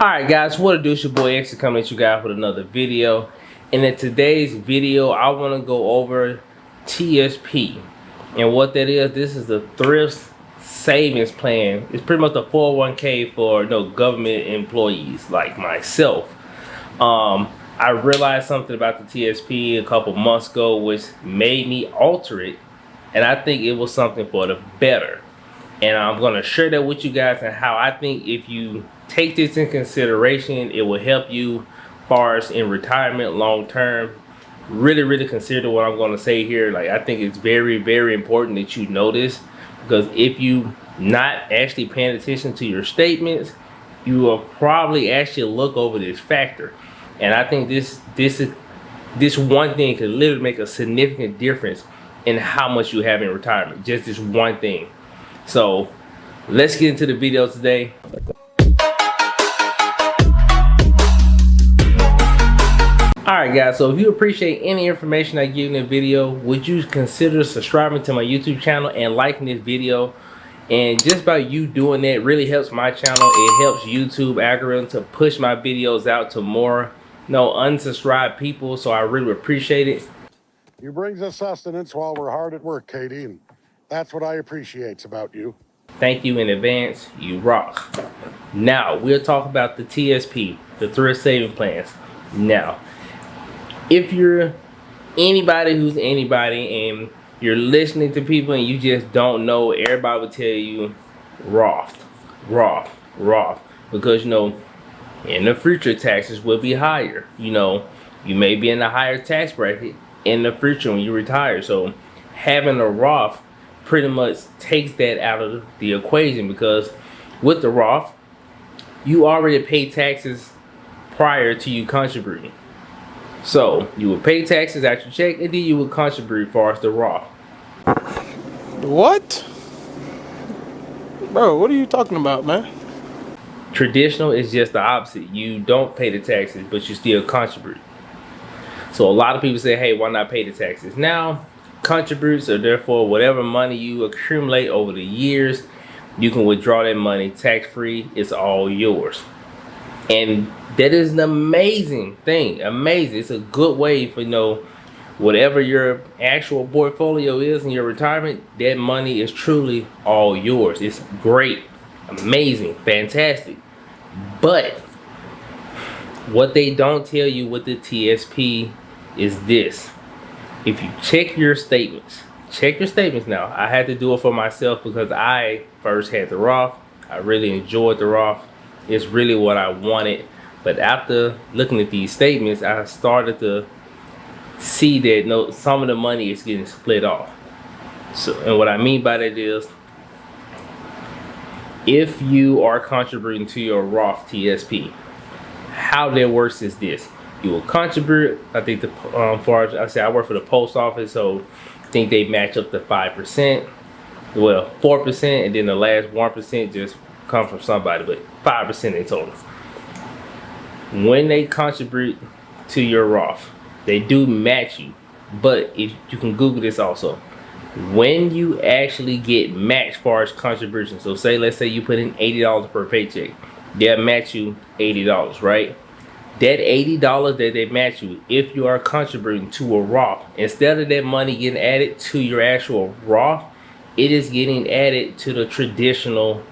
Alright guys, what it do? It's your boy X coming at you guys with another video. And in today's video, I want to go over TSP. And what that is, this is the thrift savings plan. It's pretty much the 401k for government employees like myself. I realized something about the TSP a couple months ago which made me alter it. And I think it was something for the better. And I'm going to share that with you guys and how I think if you take this in consideration, it will help you far as in retirement long term. Really consider what I'm going to say here. Like, I think it's very important that you know this, because if you not actually paying attention to your statements, you will probably actually look over this factor. And I think this one thing could literally make a significant difference in how much you have in retirement. Just this one thing. So let's get into the video today. Alright guys, so if you appreciate any information I give in the video, would you consider subscribing to my YouTube channel and liking this video? And just by you doing that really helps my channel. It helps YouTube algorithm to push my videos out to more unsubscribed people. So I really appreciate it. You brings us sustenance while we're hard at work, Katie, and that's what I appreciate about you. Thank you in advance. You rock. Now we'll talk about the TSP, the thrift saving plans. Now, if you're anybody who's anybody and you're listening to people and you just don't know, everybody will tell you Roth, because in the future taxes will be higher. You may be in a higher tax bracket in the future when you retire. So having a Roth pretty much takes that out of the equation, because with the Roth you already pay taxes prior to you contributing. So you would pay taxes out your check, and then you would contribute as far as the Roth. What? Bro, what are you talking about, man? Traditional is just the opposite. You don't pay the taxes, but you still contribute. So a lot of people say, hey, why not pay the taxes now? Contributes, or therefore whatever money you accumulate over the years, you can withdraw that money tax-free. It's all yours. And that is an amazing thing. Amazing. It's a good way for whatever your actual portfolio is in your retirement, that money is truly all yours. It's great, amazing, fantastic. But what they don't tell you with the TSP is this. If you check your statements now. I had to do it for myself because I first had the Roth. I really enjoyed the Roth. It's really what I wanted. But after looking at these statements, I started to see that some of the money is getting split off. So, and what I mean by that is, if you are contributing to your Roth TSP, how that works is this. You will contribute. I think I work for the post office, so I think they match up to 5%. Well, 4%, and then the last 1% just come from somebody, but 5% in total. When they contribute to your Roth, they do match you. But if you can Google this also, when you actually get matched as far as contributions, so let's say you put in $80 per paycheck, they'll match you $80, right? That $80 that they match you, if you are contributing to a Roth, instead of that money getting added to your actual Roth, it is getting added to the traditional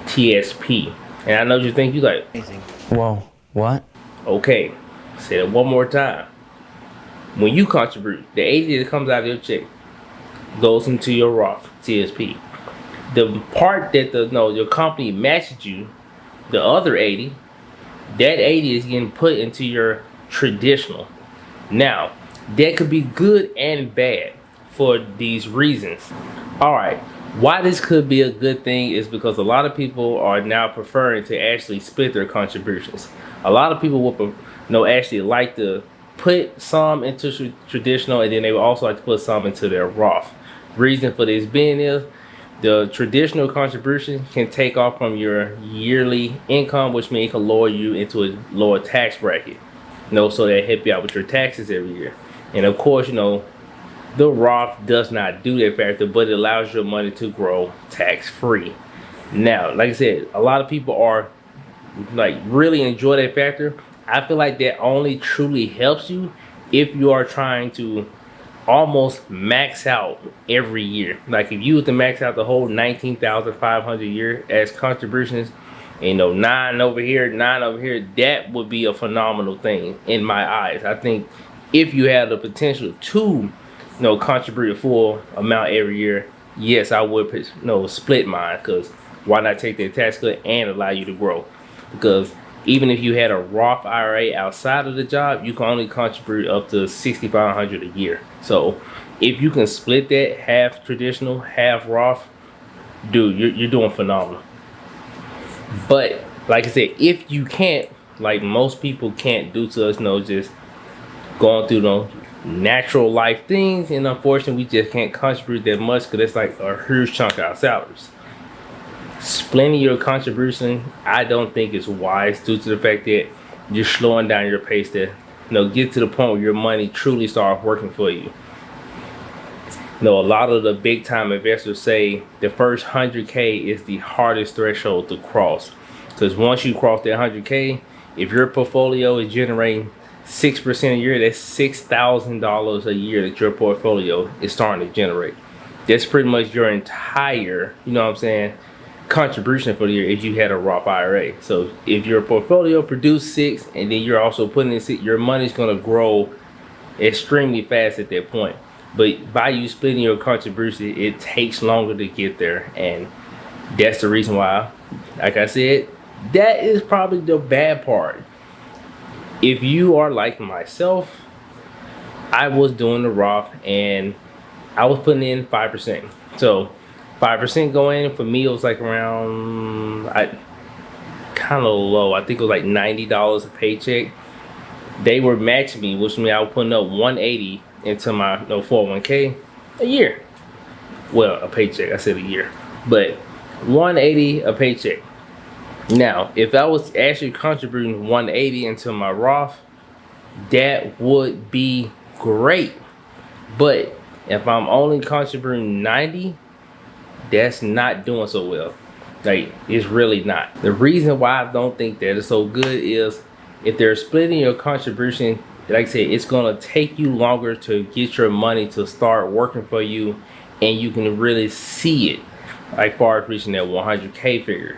TSP. And I know you think, you're like, whoa, what? Okay, say it one more time. When you contribute, the 80 that comes out of your check goes into your Roth TSP. The part that your company matches you, the other 80, that 80 is getting put into your traditional. Now, that could be good and bad for these reasons. Alright, why this could be a good thing is because a lot of people are now preferring to actually split their contributions. A lot of people will actually like to put some into traditional, and then they will also like to put some into their Roth. Reason for this being is the traditional contribution can take off from your yearly income, which means it can lower you into a lower tax bracket. So that help you out with your taxes every year. And of course, the Roth does not do that factor, but it allows your money to grow tax-free. Now, like I said, a lot of people are like really enjoy that factor, I feel like that only truly helps you if you are trying to almost max out every year. Like if you was to max out the whole 19,500 a year as contributions, and, you know, 9 over here, 9 over here, that would be a phenomenal thing in my eyes. I think if you have the potential to, you know, contribute a full amount every year, yes, I would, you know, split mine, because why not take that tax cut and allow you to grow? Because even if you had a Roth IRA outside of the job, you can only contribute up to $6,500 a year. So if you can split that, half traditional, half Roth, dude, you're doing phenomenal. But like I said, if you can't, like most people can't, due to us, you know, just going through, you know, natural life things, and unfortunately we just can't contribute that much because it's like a huge chunk of our salaries. Splitting your contribution, I don't think is wise, due to the fact that you're slowing down your pace to, you know, get to the point where your money truly starts working for you. You know, a lot of the big time investors say the first 100K is the hardest threshold to cross, because once you cross that 100K, if your portfolio is generating 6% a year, that's $6,000 a year that your portfolio is starting to generate. That's pretty much your entire, you know what I'm saying, contribution for the year if you had a Roth IRA. So if your portfolio produced 6 and then you're also putting in 6, your money's going to grow extremely fast at that point. But by you splitting your contribution, it takes longer to get there, and that's the reason why, like I said, that is probably the bad part. If you are like myself, I was doing the Roth and I was putting in 5%. So 5% going in for me, it was like around, kind of low. I think it was like $90 a paycheck. They were matching me, which means I was putting up 180 into my, you know, 401k a year. Well, a paycheck, I said a year, but 180 a paycheck. Now, if I was actually contributing 180 into my Roth, that would be great. But if I'm only contributing 90, that's not doing so well. Like, it's really not. The reason why I don't think that is so good is if they're splitting your contribution, like I said, it's gonna take you longer to get your money to start working for you, and you can really see it, like far as reaching that 100K figure.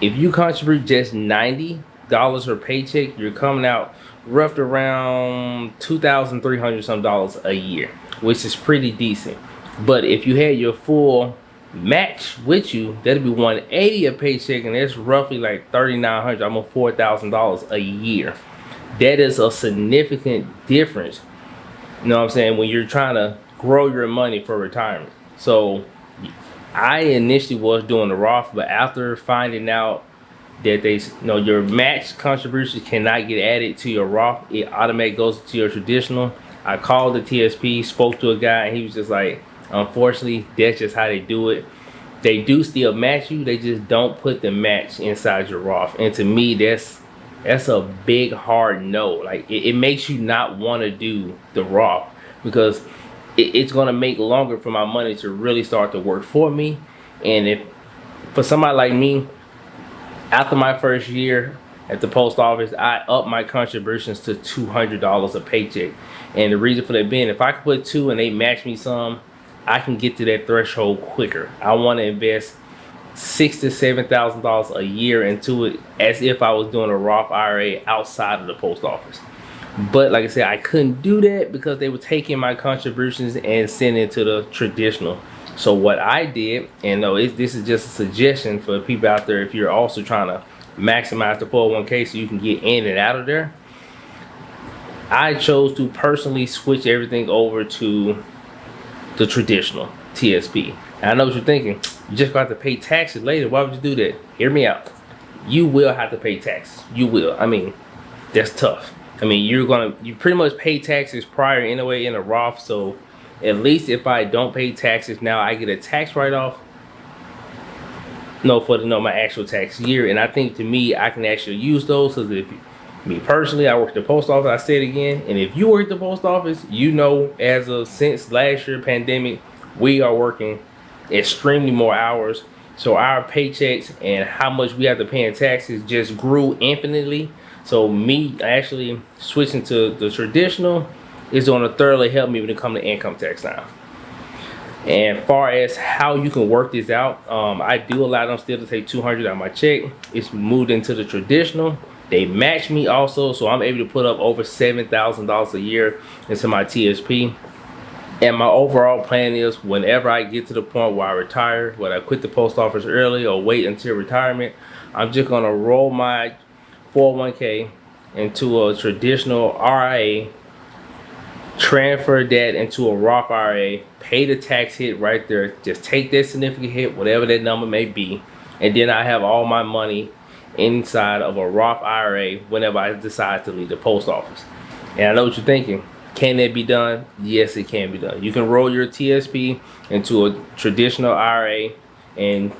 If you contribute just $90 per paycheck, you're coming out roughly around $2,300 some dollars a year, which is pretty decent. But if you had your full match with you, that'd be 180 a paycheck, and that's roughly like $3,900, almost $4,000 a year. That is a significant difference, you know what I'm saying, when you're trying to grow your money for retirement. So I initially was doing the Roth, but after finding out that they, you know, your match contributions cannot get added to your Roth, it automatically goes to your traditional. I called the TSP, spoke to a guy, and he was just like, unfortunately, that's just how they do it. They do still match you, they just don't put the match inside your Roth. And to me, that's a big hard no. Like, it makes you not want to do the Roth, because it's going to make longer for my money to really start to work for me. And if for somebody like me, after my first year at the post office, I upped my contributions to $200 a paycheck. And the reason for that being, if I could put 2 and they match me some, I can get to that threshold quicker. I want to invest $6,000 to $7,000 a year into it, as if I was doing a Roth IRA outside of the post office. But like I said, I couldn't do that because they were taking my contributions and sending it to the traditional. So what I did, and no, this is just a suggestion for people out there, if you're also trying to maximize the 401k so you can get in and out of there, I chose to personally switch everything over to the traditional TSP. And I know what you're thinking, you just got to pay taxes later. Why would you do that? Hear me out. You will have to pay taxes. You will. I mean, that's tough. I mean, you pretty much pay taxes prior anyway in a Roth. So at least if I don't pay taxes now, I get a tax write-off. No, for my actual tax year. And I think, to me, I can actually use those. Because if me personally, I work at the post office, I say it again, and if you work at the post office, you know, since last year pandemic, we are working extremely more hours. So our paychecks and how much we have to pay in taxes just grew infinitely. So me actually switching to the traditional is going to thoroughly help me when it comes to income tax now. And far as how you can work this out, I do allow them still to take $200 out of my check. It's moved into the traditional. They match me also, so I'm able to put up over $7,000 a year into my TSP. And my overall plan is whenever I get to the point where I retire, whether I quit the post office early or wait until retirement, I'm just gonna roll my 401k into a traditional RIA, transfer that into a Roth IRA, pay the tax hit right there, just take that significant hit, whatever that number may be, and then I have all my money inside of a Roth IRA whenever I decide to leave the post office. And I know what you're thinking. Can that be done? Yes, it can be done. You can roll your TSP into a traditional IRA and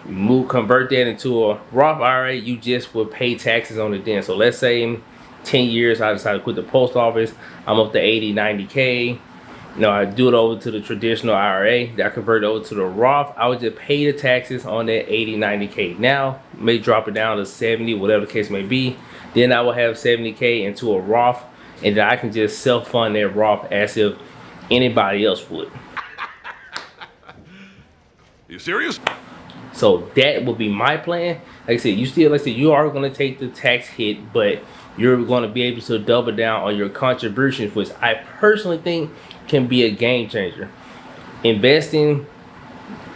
convert that into a Roth IRA. You just will pay taxes on it then. So let's say in 10 years I decide to quit the post office, I'm up to 80, 90K. You know, I do it over to the traditional IRA, that I convert it over to the Roth. I would just pay the taxes on that 80, 90K. Now, may drop it down to 70, whatever the case may be. Then I will have 70K into a Roth, and then I can just self-fund that Roth as if anybody else would. You serious? So that will be my plan. Like I said, you are going to take the tax hit, but you're going to be able to double down on your contributions, which I personally think can be a game changer. Investing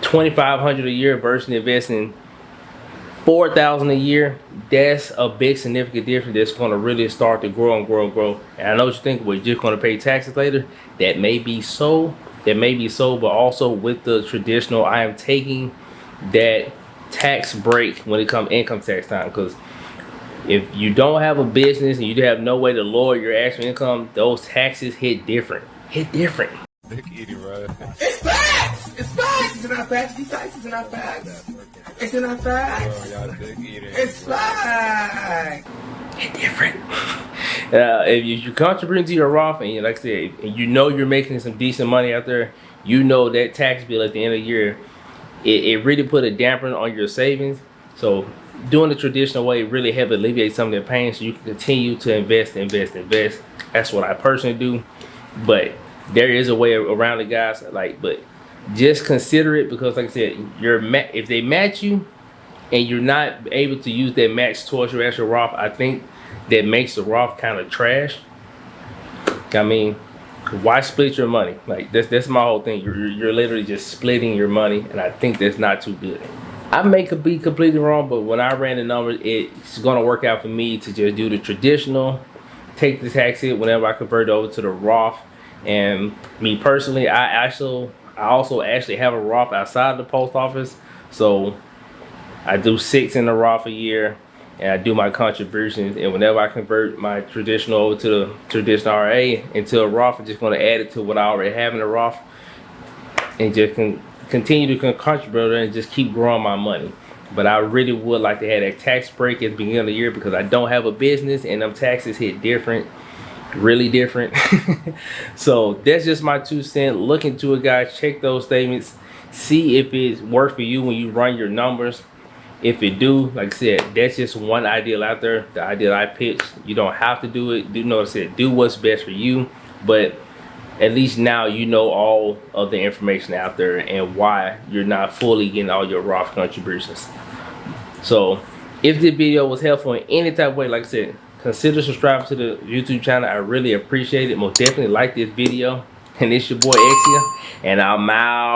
$2,500 a year versus investing $4,000 a year, that's a big significant difference that's going to really start to grow and grow and grow. And I know what you think, we're just going to pay taxes later. That may be so, but also with the traditional, I am taking that tax break when it comes income tax time, because if you don't have a business and you have no way to lower your actual income, those taxes hit different. Big eating, right? It's facts! It's facts! It's not facts. These taxes are not facts. It's not facts. It's facts. Hit different. If you're contributing to your Roth, and like I said, and you know you're making some decent money out there, you know that tax bill at the end of the year, it really put a damper on your savings. So doing the traditional way really help alleviate some of that pain, so you can continue to invest. That's what I personally do. But there is a way around it, guys. But just consider it, because like I said, if they match you and you're not able to use that match towards your actual Roth, I think that makes the Roth kind of trash. I mean, why split your money? Like that's my whole thing. You're literally just splitting your money, and I think that's not too good. I may be completely wrong, but when I ran the numbers, it's gonna work out for me to just do the traditional, take the tax hit whenever I convert over to the Roth. And me personally, I also actually have a Roth outside the post office, so I do 6 in the Roth a year, and I do my contributions. And whenever I convert my traditional over to the traditional RA into a Roth, I'm just going to add it to what I already have in the Roth, and just continue to contribute and just keep growing my money. But I really would like to have that tax break at the beginning of the year, because I don't have a business and them taxes hit different. Really different. So that's just my 2 cents. Look into it, guys. Check those statements, see if it works for you when you run your numbers. If it do, like I said, that's just one ideal out there, the ideal I pitched. You don't have to do it. Do what's best for you, but at least now you know all of the information out there and why you're not fully getting all your Roth contributions. So if this video was helpful in any type of way, like I said, consider subscribing to the YouTube channel. I really appreciate it. Most definitely like this video. And it's your boy Exia, and I'm out.